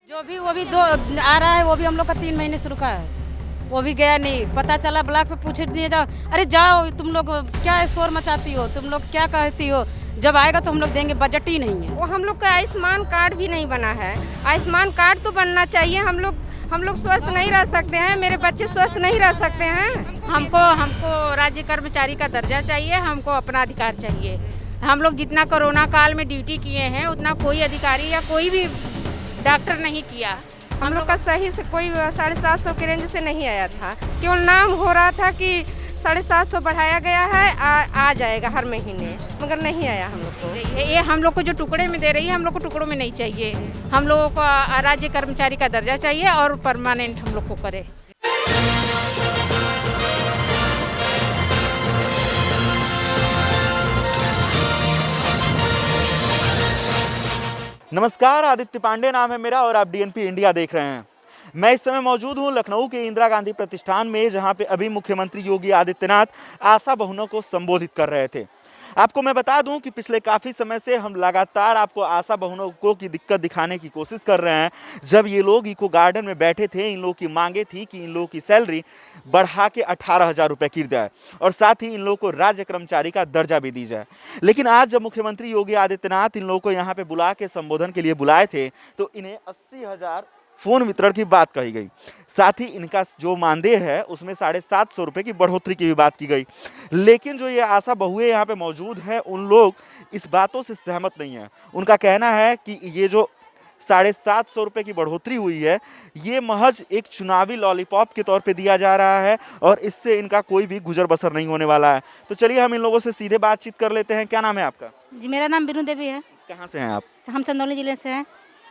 जो भी वो भी दो आ रहा है, वो भी हम लोग का 3 महीने से रुका है, वो भी गया नहीं। पता चला ब्लॉक पे पूछ दिए जाओ, अरे जाओ तुम लोग क्या शोर मचाती हो, तुम लोग क्या कहती हो, जब आएगा तो हम लोग देंगे, बजट ही नहीं है। वो हम लोग का आयुष्मान कार्ड भी नहीं बना है। आयुष्मान कार्ड तो बनना चाहिए। हम लोग स्वस्थ नहीं रह सकते हैं, मेरे बच्चे स्वस्थ नहीं रह सकते हैं। हमको राज्य कर्मचारी का दर्जा चाहिए, हमको अपना अधिकार चाहिए। हम लोग जितना कोरोना काल में ड्यूटी किए हैं उतना कोई अधिकारी या कोई भी डॉक्टर नहीं किया। हम लोग का सही से कोई 750 के रेंज से नहीं आया था। केवल नाम हो रहा था कि 750 बढ़ाया गया है, आ जाएगा हर महीने, मगर नहीं आया हम लोग को। ये हम लोग को जो टुकड़े में दे रही है, हम लोग को टुकड़ों में नहीं चाहिए। हम लोगों को राज्य कर्मचारी का दर्जा चाहिए और परमानेंट हम लोग को करे। नमस्कार, आदित्य पांडे नाम है मेरा और आप डीएनपी इंडिया देख रहे हैं। मैं इस समय मौजूद हूं लखनऊ के इंदिरा गांधी प्रतिष्ठान में, जहां पे अभी मुख्यमंत्री योगी आदित्यनाथ आशा बहुओं को संबोधित कर रहे थे। आपको मैं बता दूं कि पिछले काफ़ी समय से हम लगातार आपको आशा बहुओं की दिक्कत दिखाने की कोशिश कर रहे हैं। जब ये लोग इको गार्डन में बैठे थे, इन लोगों की मांगे थी कि इन लोगों की सैलरी बढ़ा के 18,000 रुपये की जाए और साथ ही इन लोगों को राज्य कर्मचारी का दर्जा भी दी जाए। लेकिन आज जब मुख्यमंत्री योगी आदित्यनाथ इन लोगों को यहाँ पे बुला के संबोधन के लिए बुलाए थे, तो इन्हें 80,000 फ़ोन वितरण की बात कही गई। साथ ही इनका जो मानदेय है उसमें 750 रुपये की बढ़ोतरी की भी बात की गई। लेकिन जो ये आशा बहुएं यहाँ पे मौजूद हैं, उन लोग इस बातों से सहमत नहीं हैं। उनका कहना है कि ये जो 750 रुपये की बढ़ोतरी हुई है, ये महज एक चुनावी लॉलीपॉप के तौर पे दिया जा रहा है और इससे इनका कोई भी गुजर बसर नहीं होने वाला है। तो चलिए हम इन लोगों से सीधे बातचीत कर लेते हैं। क्या नाम है आपका? जी, मेरा नाम बीनू देवी है। कहाँ से हैं आप? हम चंदौली जिले से हैं।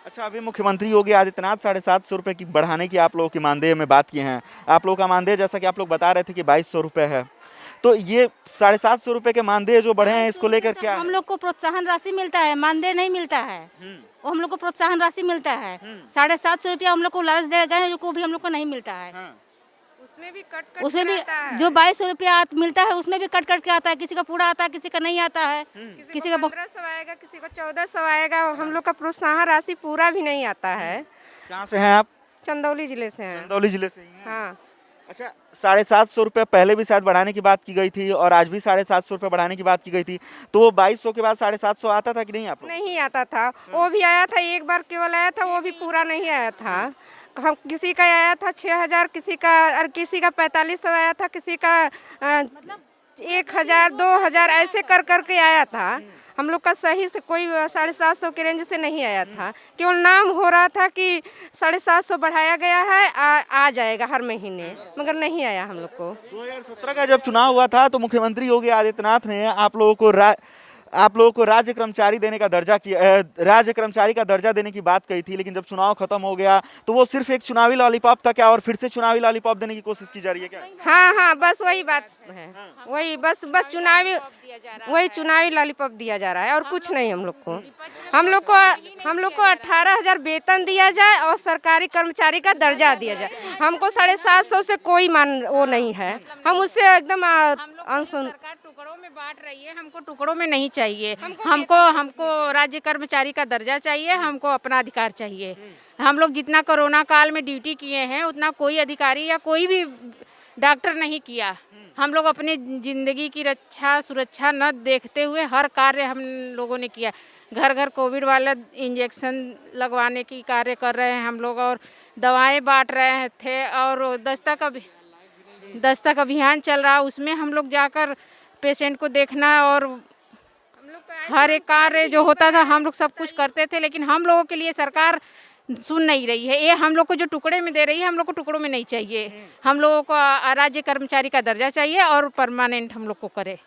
अच्छा, अभी मुख्यमंत्री योगी आदित्यनाथ 750 रुपये की बढ़ाने की आप लोगों की मानदेय में बात किए हैं। आप लोगों का मानदेय, जैसा कि आप लोग बता रहे थे कि 2200 रुपये है, तो ये 750 रुपये के मानदेय जो बढ़े हैं, इसको लेकर क्या हम लोग को प्रोत्साहन राशि मिलता है, मानदेय नहीं मिलता है। वो हम लोग को प्रोत्साहन राशि मिलता है। 750 रुपया हम लोग को लालच दे गए, जो को भी हम लोग को नहीं मिलता है। उसमें भी कट उसमें भी आता है। जो 2200 रुपया मिलता है, उसमें भी कट के आता है। किसी का पूरा आता है, किसी का नहीं आता है। किसी को 1500 आएगा, किसी को 1400 आएगा। हम लोग का प्रोत्साहन राशि पूरा भी नहीं आता है। कहाँ से हैं आप? चंदौली जिले से हैं। चंदौली जिले से ही हैं। हाँ, अच्छा, 750 रुपये पहले भी शायद बढ़ाने की बात की गई थी और आज भी 750 रुपये बढ़ाने की बात की गई थी, तो वो 2200 के बाद 750 आता था कि नहीं आप लोग? नहीं आता था। वो भी आया था, एक बार केवल आया था, वो भी पूरा नहीं आया था। हम किसी का आया था 6,000, किसी का 4500 आया था, किसी का 1,000, 2,000 ऐसे कर के आया था। हम लोग का सही से कोई 750 के रेंज से नहीं आया था। केवल नाम हो रहा था कि 750 बढ़ाया गया है, आ जाएगा हर महीने, मगर नहीं आया हम लोग को। 2017 का जब चुनाव हुआ था तो मुख्यमंत्री योगी आदित्यनाथ ने आप लोगों को राज्य कर्मचारी देने का दर्जा किया, राज्य कर्मचारी का दर्जा देने की बात कही थी। लेकिन जब चुनाव खत्म हो गया तो वो सिर्फ एक चुनावी लॉलीपॉप था क्या, और फिर से चुनावी लॉलीपॉप देने की कोशिश की जा रही है क्या? हाँ, बस वही बात है। वही बस वही चुनावी लॉलीपॉप दिया जा रहा है और कुछ नहीं। हम लोग को 18,000 वेतन दिया जाए और सरकारी कर्मचारी का दर्जा दिया जाए। हमको 750 से कोई वो नहीं है। हम उससे एकदम सरकार टुकड़ों में बांट रही है, हमको टुकड़ों में नहीं चाहिए। हमको राज्य कर्मचारी का दर्जा चाहिए, हमको अपना अधिकार चाहिए। हम लोग जितना कोरोना काल में ड्यूटी किए हैं उतना कोई अधिकारी या कोई भी डॉक्टर नहीं किया। हम लोग अपनी ज़िंदगी की रक्षा सुरक्षा न देखते हुए हर कार्य हम लोगों ने किया। घर घर कोविड वाला इंजेक्शन लगवाने की कार्य कर रहे हैं हम लोग, और दवाएं बांट रहे थे, और दस्तक अभियान चल रहा, उसमें हम लोग जाकर पेशेंट को देखना और हर एक कार्य जो होता था हम लोग सब कुछ करते थे। लेकिन हम लोगों के लिए सरकार सुन नहीं रही है। ये हम लोग को जो टुकड़े में दे रही है, हम लोग को टुकड़ों में नहीं चाहिए। हम लोगों को राज्य कर्मचारी का दर्जा चाहिए और परमानेंट हम लोग को करे।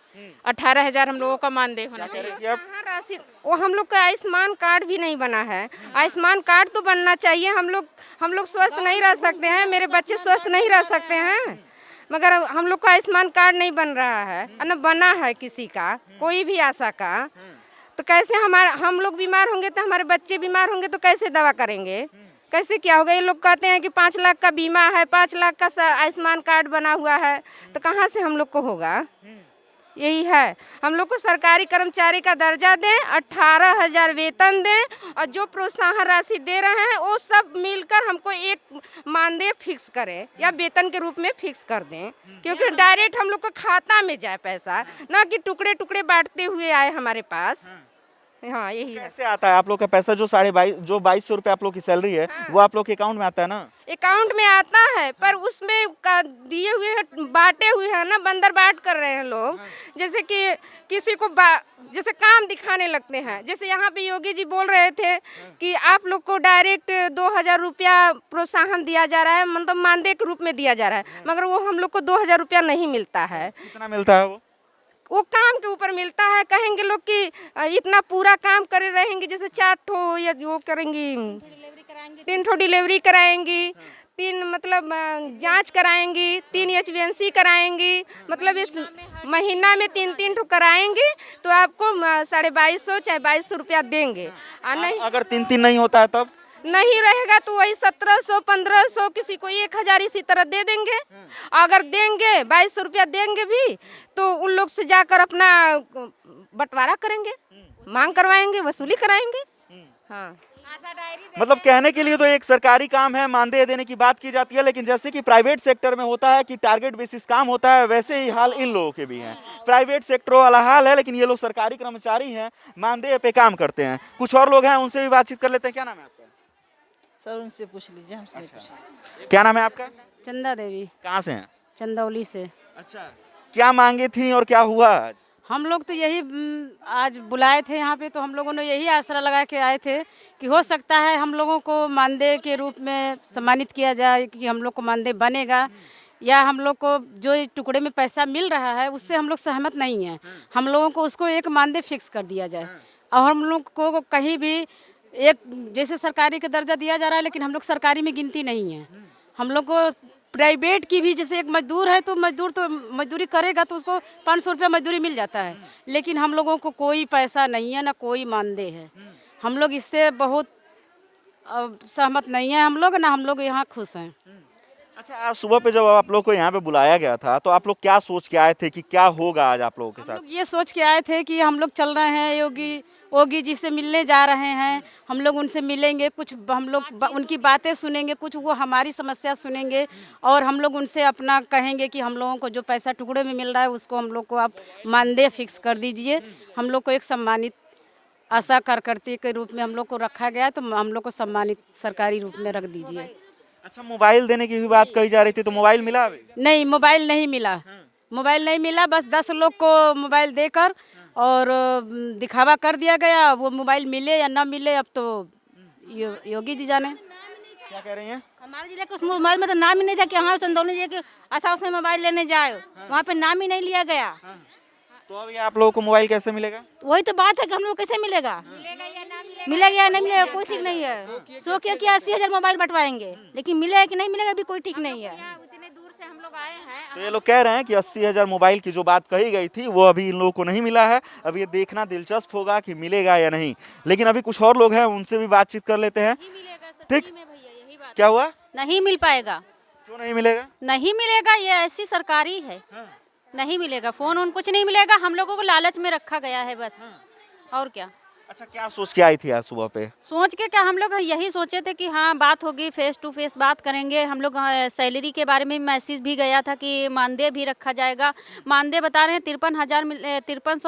18,000 हम लोगों का मानदेय होना चाहिए। राशि वो हम लोग का आयुष्मान कार्ड भी नहीं बना है। आयुष्मान कार्ड तो बनना चाहिए। हम लोग स्वस्थ नहीं रह सकते हैं, मेरे बच्चे स्वस्थ नहीं रह सकते हैं, मगर हम लोग का आयुष्मान कार्ड नहीं बन रहा है। न बना है किसी का, कोई भी आशा का। तो कैसे हम लोग बीमार होंगे तो हमारे बच्चे बीमार होंगे तो कैसे दवा करेंगे, कैसे क्या होगा? ये लोग कहते हैं कि 5 लाख का बीमा है, 5 लाख का आयुष्मान कार्ड बना हुआ है, तो कहाँ से हम लोग को होगा? यही है। हम लोग को सरकारी कर्मचारी का दर्जा दें, 18,000 वेतन दें और जो प्रोत्साहन राशि दे रहे हैं वो सब मिलकर हमको एक मानदेय फिक्स करें या वेतन के रूप में फिक्स कर दें, क्योंकि डायरेक्ट हम लोग को खाता में जाए पैसा, ना कि टुकड़े टुकड़े बांटते हुए आए हमारे पास। हाँ यही है। कैसे आता है आप लोग का पैसा? जो 2200 रुपये आप लोग की सैलरी है वो आप लोग के अकाउंट में आता है ना? अकाउंट में आता है, पर उसमें दिए हुए हैं, बांटे हुए हैं ना, बंदर बाट कर रहे हैं लोग। जैसे कि किसी को जैसे काम दिखाने लगते हैं। जैसे यहाँ पे योगी जी बोल रहे थे कि आप लोग को डायरेक्ट 2,000 रुपया प्रोत्साहन दिया जा रहा है, मतलब मानदेय के रूप में दिया जा रहा है, मगर वो हम लोग को 2,000 रुपया नहीं मिलता है। कितना मिलता है वो काम के ऊपर मिलता है। कहेंगे लोग कि इतना पूरा काम करे रहेंगे, जैसे 4 ठो या वो करेंगी, 3 ठो डिलीवरी कराएंगी, 3 मतलब जांच कराएंगी, 3 HbA1c कराएंगी, मतलब इस महीना में 3-3 ठो कराएंगी तो आपको 2250 चाहे 2200 रुपया देंगे। नहीं अगर 3-3 नहीं होता है तब नहीं रहेगा तो वही 1700-1500, किसी को 1,000 इसी तरह दे देंगे। अगर देंगे 2200 रुपया देंगे भी तो उन लोग से जाकर अपना बंटवारा करेंगे, मांग करवाएंगे, वसूली कराएंगे। हाँ मतलब कहने के लिए तो एक सरकारी काम है, मानदेय देने की बात की जाती है, लेकिन जैसे कि प्राइवेट सेक्टर में होता है कि टारगेट बेसिस काम होता है, वैसे ही हाल इन लोगों के भी है। प्राइवेट सेक्टर वाला हाल है, लेकिन ये लोग सरकारी कर्मचारी हैं, मानदेय पे काम करते हैं। कुछ और लोग हैं, उनसे भी बातचीत कर लेते हैं। क्या नाम है आपका? सर उनसे पूछ लीजिए, हमसे नहीं पूछिए। क्या नाम है आपका? चंदा देवी। कहाँ से हैं? चंदौली से। अच्छा, क्या मांगे थी और क्या हुआ आज? हम लोग तो यही आज बुलाए थे यहाँ पे, तो हम लोगों ने यही आसरा लगा के आए थे कि हो सकता है हम लोगों को मानदेय के रूप में सम्मानित किया जाए, कि हम लोग को मानदेय बनेगा, या हम लोग को जो टुकड़े में पैसा मिल रहा है उससे हम लोग सहमत नहीं हैं। हम लोगों को उसको एक मानदेय फिक्स कर दिया जाए। और हम लोग को कहीं भी एक जैसे सरकारी का दर्जा दिया जा रहा है, लेकिन हम लोग सरकारी में गिनती नहीं है। हम लोग को प्राइवेट की भी, जैसे एक मजदूर है तो मजदूर तो मजदूरी करेगा तो उसको 500 रुपया मजदूरी मिल जाता है, लेकिन हम लोगों को कोई पैसा नहीं है, ना कोई मानदेय है। हम लोग इससे बहुत सहमत नहीं है हम लोग, ना हम लोग यहाँ खुश हैं। अच्छा, आज सुबह पे जब आप लोग को यहाँ पे बुलाया गया था तो आप लोग क्या सोच के आए थे कि क्या होगा आज आप लोगों के साथ? हम लोग ये सोच के आए थे कि हम लोग चल रहे हैं योगी जी से मिलने जा रहे हैं, हम लोग उनसे मिलेंगे, कुछ हम लोग उनकी बातें सुनेंगे, कुछ वो हमारी समस्या सुनेंगे, और हम लोग उनसे अपना कहेंगे कि हम लोगों को जो पैसा टुकड़े में मिल रहा है उसको हम लोग को आप मानदेय फिक्स कर दीजिए। हम लोग को एक सम्मानित आशा कार्यकर्ता के रूप में हम लोग को रखा गया है, तो हम लोग को सम्मानित सरकारी रूप में रख दीजिए। अच्छा, मोबाइल देने की भी बात कही जा रही थी, तो मोबाइल मिला अभी? नहीं, मोबाइल नहीं मिला। मोबाइल नहीं मिला, बस 10 लोग को मोबाइल देकर और दिखावा कर दिया गया। वो मोबाइल मिले या ना मिले अब तो योगी जी जाने। क्या कह रही हैं? हमारे जिले के उस मोबाइल में तो नाम ही नहीं था कि हाँ चंदौली जिले के आशा उसमें मोबाइल लेने जाए, वहाँ पे नाम ही नहीं लिया गया। तो अभी आप लोगों को मोबाइल कैसे मिलेगा? वही तो बात है कि हम लोग कैसे मिलेगा, मिलेगा या नहीं मिलेगा कोई ठीक नहीं है। सो क्या 80,000 मोबाइल बंटवाएंगे, लेकिन मिलेगा कि नहीं मिलेगा अभी कोई ठीक नहीं है। उतने दूर से हम लोग आए हैं। तो ये लोग कह रहे हैं कि 80,000 मोबाइल की जो बात कही गई थी वो अभी इन लोगों को नहीं मिला है। अब ये देखना दिलचस्प होगा कि मिलेगा या नहीं, लेकिन अभी कुछ और लोग हैं, उनसे भी बातचीत कर लेते हैं। ठीक, क्या हुआ? नहीं मिल पाएगा। क्यों नहीं मिलेगा? नहीं मिलेगा, ये ऐसी सरकारी है। नहीं मिलेगा, फोन उन कुछ नहीं मिलेगा। हम लोगों को लालच में रखा गया है बस, और क्या। अच्छा, क्या सोच के आई थी आज सुबह पे? सोच के क्या, हम लोग यही सोचे थे कि हाँ बात होगी, फेस टू फेस बात करेंगे। हम लोग सैलरी के बारे में मैसेज भी गया था कि मानदेय भी रखा जाएगा। मानदेय बता रहे हैं 53,000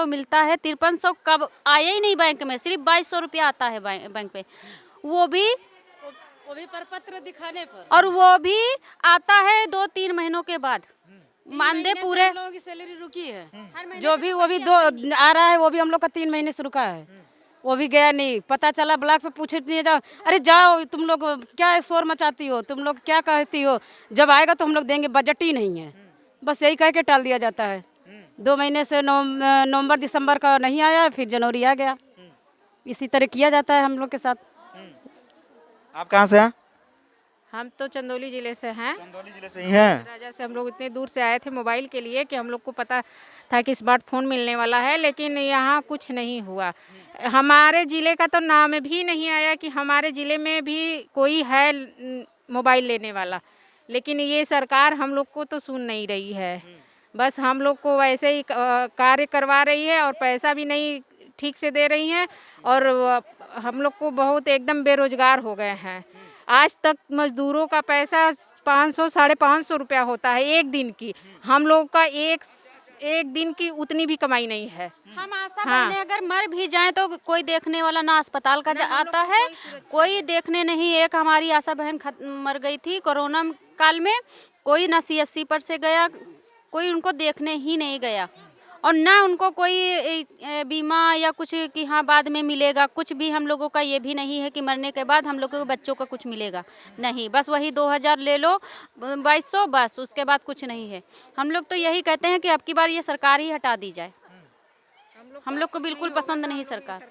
मिलता है। 5300 कब आया ही नहीं बैंक में, सिर्फ 2200 रुपया आता है बैंक पे, वो भी प्रपत्र दिखाने पर, और वो भी आता है 2-3 महीनों के बाद। मानदेय पूरे लोगों की सैलरी रुकी है, जो भी वो भी दो आ रहा है, वो भी हम लोग का 3 महीने से रुका है, वो भी गया नहीं। पता चला ब्लॉक पे पूछे नहीं, जाओ, अरे जाओ तुम लोग क्या शोर मचाती हो, तुम लोग क्या कहती हो, जब आएगा तो हम लोग देंगे, बजट ही नहीं है। बस यही कह के टाल दिया जाता है। 2 महीने से नवंबर दिसंबर का नहीं आया, फिर जनवरी आ गया। इसी तरह किया जाता है हम लोग के साथ। आप कहाँ से हैं? हम तो चंदौली जिले से हैं। चंदौली जिले से ही हैं। राजा से हम लोग इतने दूर से आए थे मोबाइल के लिए कि हम लोग को पता था कि स्मार्टफोन मिलने वाला है, लेकिन यहाँ कुछ नहीं हुआ। हमारे ज़िले का तो नाम भी नहीं आया कि हमारे ज़िले में भी कोई है मोबाइल लेने वाला, लेकिन ये सरकार हम लोग को तो सुन नहीं रही है। बस हम लोग को वैसे ही कार्य करवा रही है और पैसा भी नहीं ठीक से दे रही हैं और हम लोग को बहुत एकदम बेरोजगार हो गए हैं। आज तक मजदूरों का पैसा 500 550 रुपया होता है एक दिन की, हम लोग का एक दिन की उतनी भी कमाई नहीं है। हम आशा बहने अगर मर भी जाएं तो कोई देखने वाला ना अस्पताल का आता है, कोई देखने नहीं। एक हमारी आशा बहन मर गई थी कोरोना काल में, कोई ना CSC पर से गया, कोई उनको देखने ही नहीं गया और ना उनको कोई बीमा या कुछ कि हाँ बाद में मिलेगा। कुछ भी हम लोगों का ये भी नहीं है कि मरने के बाद हम लोगों के बच्चों का कुछ मिलेगा, नहीं। बस वही 2000 ले लो, 2200, बस उसके बाद कुछ नहीं है। हम लोग तो यही कहते हैं कि अब की बार ये सरकार ही हटा दी जाए। हम लोग को बिल्कुल पसंद नहीं सरकार।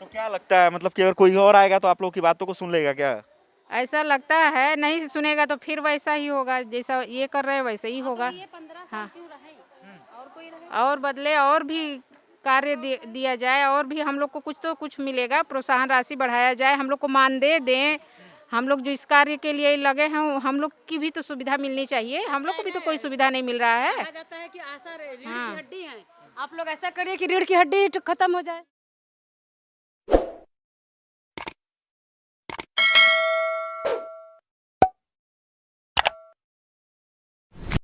तो क्या लगता है, मतलब कि अगर कोई और आएगा तो आप लोग की बातों को सुन लेगा क्या? ऐसा लगता है नहीं सुनेगा तो फिर वैसा ही होगा, जैसा ये कर रहे हैं वैसे ही होगा। हाँ, और बदले और भी कार्य दिया जाए और भी हम लोग को कुछ तो कुछ मिलेगा, प्रोत्साहन राशि बढ़ाया जाए, हम लोग को मानदेय दें। हम लोग जो इस कार्य के लिए लगे हैं हम लोग की भी तो सुविधा मिलनी चाहिए, हम लोग को भी तो कोई सुविधा नहीं मिल रहा है। कहा जाता है कि आशा रीढ़ की हड्डी है, आप लोग ऐसा करिए कि रीढ़ की हड्डी खत्म हो जाए।